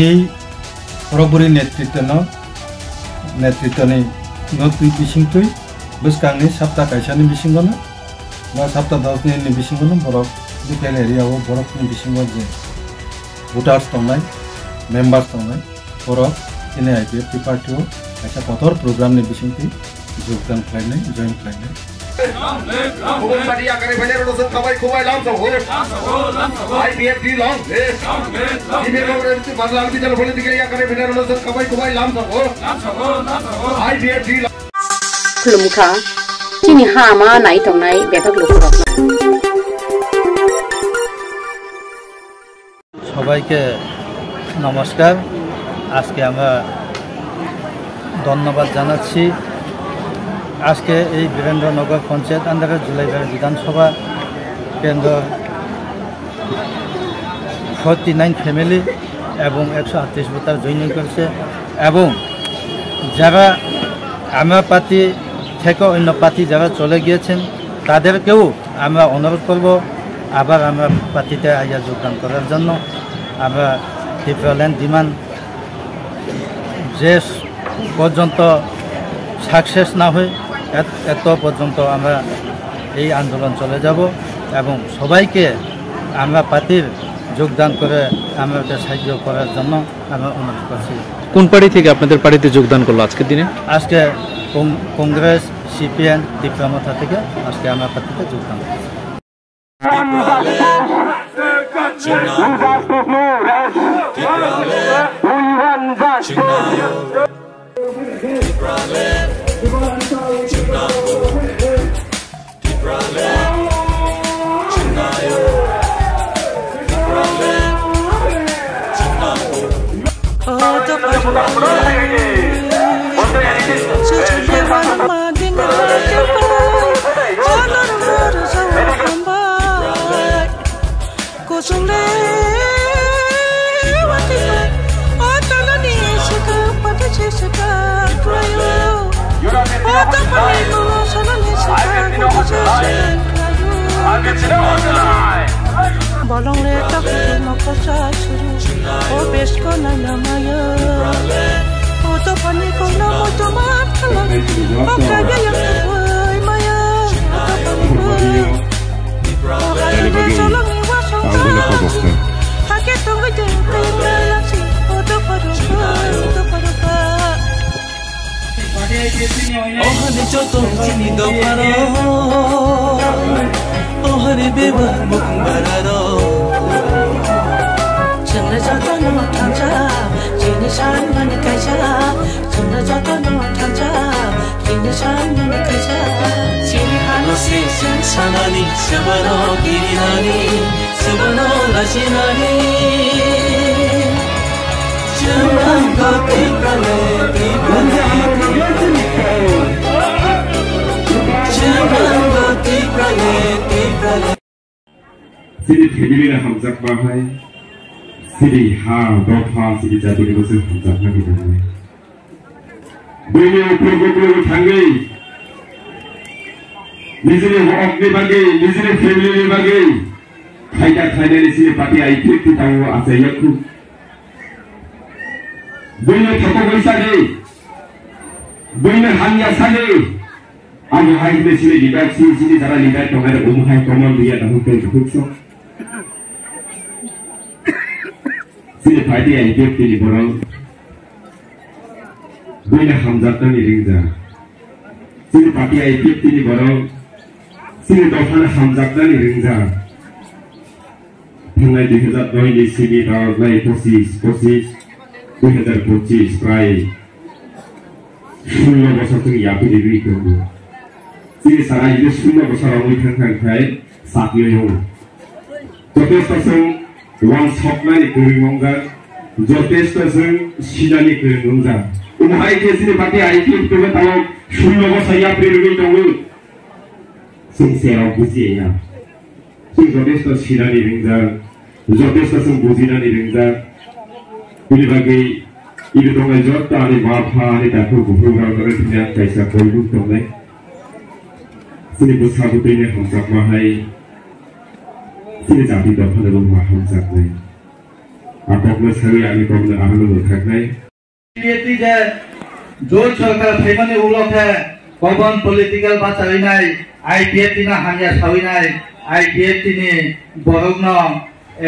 এই সর্বোপরি নেতৃত্বনি তুই বিশিংতুই বসকাংনি সপ্তাহ কাইসানি বিশিंगनो বা সপ্তাহ 10 দিনनि বিশিंगनो বরক লোকাল এরিয়াও বরকनि বিশিंगो যে ভোটার্স দंनाय मेम्बार्स दंनाय बरक इने आईपीएफ पार्टीओ ऐसा कठोर प्रोग्रामनि बिसिंथि योगदान खालामनाय जॉइन खालामनाय खुलुमखा दिनै हामा नायथंनाय बेफोर लोगोफोरा সবাইকে নমস্কার। আজকে আমরা ধন্যবাদ জানাচ্ছি। আজকে এই বীরেন্দ্রনগর পঞ্চায়েত আন্ডারে জুলাইবাড়ি বিধানসভা কেন্দ্র 49 ফ্যামিলি এবং 138 ভোটার জয়েন করেছে এবং যারা আমার পার্টি থেকে অন্য পার্টি যারা চলে গিয়েছেন তাদেরকেও আমরা অনুরোধ করব আবার আমরা পার্টিতে আইয়া যোগদান করার জন্য। আমরা ত্রিপুরাল্যান্ড ডিমান্ড যে পর্যন্ত সাকসেস না হয় এত পর্যন্ত আমরা এই আন্দোলন চলে যাব এবং সবাইকে আমরা পার্টির যোগদান করে আমাদের সাহায্য করার জন্য আমরা অনুরোধ করছি। কোন পার্টি থেকে আপনাদের পার্টিতে যোগদান করলো আজকের দিনে? আজকে কংগ্রেস সিপিএম ত্রিপুরা থেকে আজকে আমরা পার্টিতে যোগদান করছি। Bolong le tak mako sa suru o bes ko na namaya o to pani ko na mo to mat kala o kaya yang boy maya o to pani ko o kaya de solo mi wa so ha ke to ngai de na la si o to paru pa o hane choto chini do paro o hare beba mukbararo chana jato no thanja jini shan man kaisa chana jato no thanja jini shan man kaisa chini halo se sanani sabano girinani sabano lasinani chana gati prale prale Sini family na hamzak bahai, sini ha dofa sini jadi ni masih hamzak lagi dah. Dunia upur thangai, nizri hok ni bagi, nizri family ni bagi, khaida ni sini parti IPF tu tahu asa yakku. Dunia thoko baisa ni, dunia hanya sani. Aku hai di sini libat sini cara libat orang ada umum hai common dia dah mungkin cukup. Sini parti IPF di borong, dunia hamzat ni ringja. Sini parti IPF di borong, sini dohan hamzat ni ringja. Tengah 2002 di sini tahun lain posis 2025 prai 16 বছর থেকে Yippee degree করবো। Sini sarai itu semua besar orang ikan kai sakit yang. Jotes pasang one shot ni keringongga, jotes pasang sidani keringongga. Umhai ke sini pakai IPF tu betul semua besar ya pergi tunggu. Sing serau buzi ya. Sing jotes pasang sidani keringongga, jotes pasang buzi nani keringongga. Ini bagi itu tunggu jod tadi bapa ni tak perlu program kerja kaisa perlu tunggu. Sini besar tu ini hamzat mahai, sini jadi dapat dalam hamzat ni. आपको सभी आगे को अपने आनंद उठाना है BJP जे जो सरकार फेमने उलट है कौन पॉलिटिकल बात चली नहीं आईपीएफटी ना हानिया सावी नहीं आईपीएफटी ने बरोग ना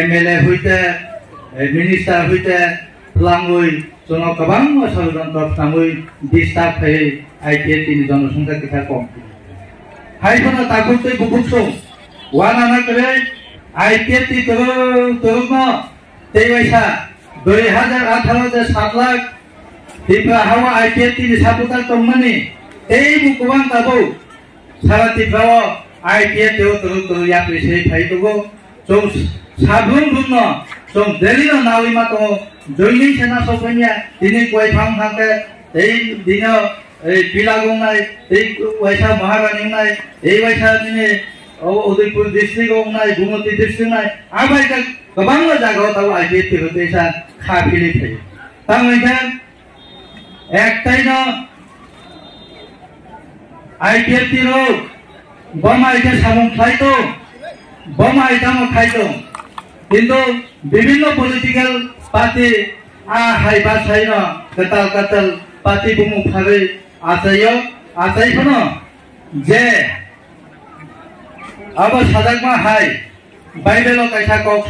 एमएलए हुईते मिनिस्टर हुईते लांगुई जोनो कबांग सरजन तब लांगुई डिस्टार्ब है आईपीएफटी ने जनसंख्या कितना कम हाई बना ताकुते बुकुसो वाना ना करे आईपीएफटी तो ना तेवैसा 2018 से 7 लाख तिप्रा हावा आईपीएफटी ने सापुता तमनी तेई बुकुवान ताबो सारा तिप्राओ आईपीएफटी तो यात्रिसे भाई तो जो साबुन बुनो जो दिल्ली ना नावी मातो जोइनी सेना सफैया दिनै गयफां थांके तेई दिनो बिलागुं नाय तेई वैसा महारानी नाय एई वैसा दिनै उदयपुर डिस्ट्रिक्ट नाय गुमती डिस्ट्रिक्ट नाय आबाय का गोबां जायगायाव ताव आईपीएफटी होतेसा खाफिलि थायो तांगैना एकटाइनो आईपीएफटी रो बम आइटा सामं खाइतो बम आइटा म खाइतो किन्तु विभिन्न पॉलिटिकल पार्टी आ हाइबा छैन कताल पार्टी बुमु फागै आचाइखनो जे अब साजाकमा हाय बाइबेलो काइसा कक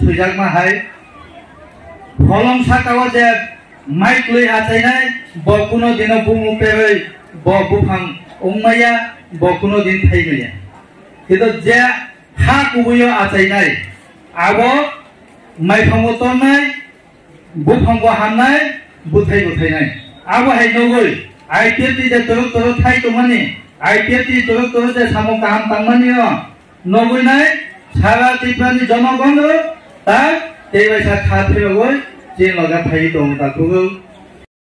सुजाकमा हाय फलम साकाव जे माइक लई आचाइनाय बकुनो दिनो बुमु पेरै बुफां उमाया बकुनो दिन थाइगैया किन्तु जे हा कुबुयो आचाइनाय आबो माइफांगो तनाय बुफांगो हामनाय बुथायनाय आबो हाय नगै आईपीएफटी जे तरो थाइ तमानि आईपीएफटी तरो जे सामो काम तांमानि नगैनाय सारा तिप्रानि जनगण ता तेवैसा खाथेगै जे लगा थाइ दं ताखौ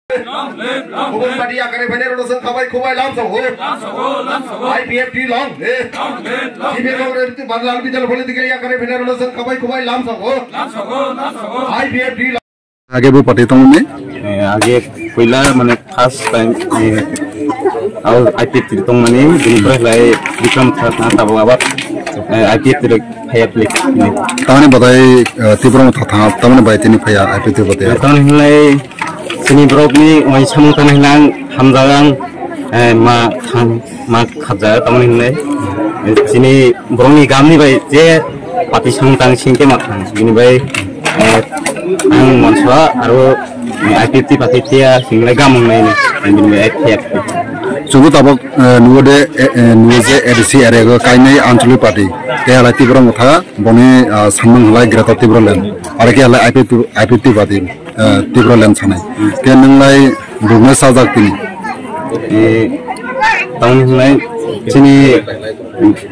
Hubung tadi akan benar udah sengkabai kubai langsung ho. IPFT long. Ini kalau itu bandar bicara politik ya akan benar udah sengkabai kubai langsung ho. IPFT. आगे वो पढ़े तो मैं आगे पहला मैंने फर्स्ट टाइम और आईपीएफटी तो मैंने दिन पर लाए विक्रम था तब अब आईपीएफटी है प्लेट ताने बताए तीव्र में था ताने बाइक नहीं पाया आईपीएफटी बताया ताने लाए sini brok ni wai samu tan hilang hamzalang ma khadja tamani hilai sini brok ni gam ni bai je pati samtang singke ma sini bai ang manswa aro IPFT pati tia singlai gam nai ni sini bai IPFT Sugu tabok nuode nuze edisi area kai nei ancholi party ke ala tibro mutha boni samang halai grata tibro len are ke ala IPFT party tibro len sanai ke nanglai bugme sajak tini tang nai sini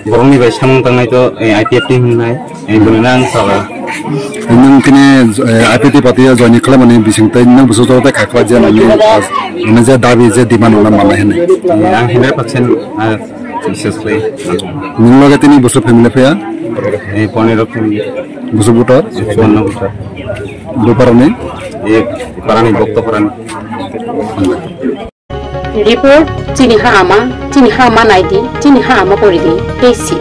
borong ni bai samang tangai to IPFT nai bunang sala nang kini IPFT party join khalamani bising tai nang buso jota khakla je nang je dabi je demand ona malai nai ang 100% seriously nang loge tini buso family paya 15 family buso butor 54 butor doparane ek parani bokto parani report chini ha ama naidi chini ha ama poridi tesi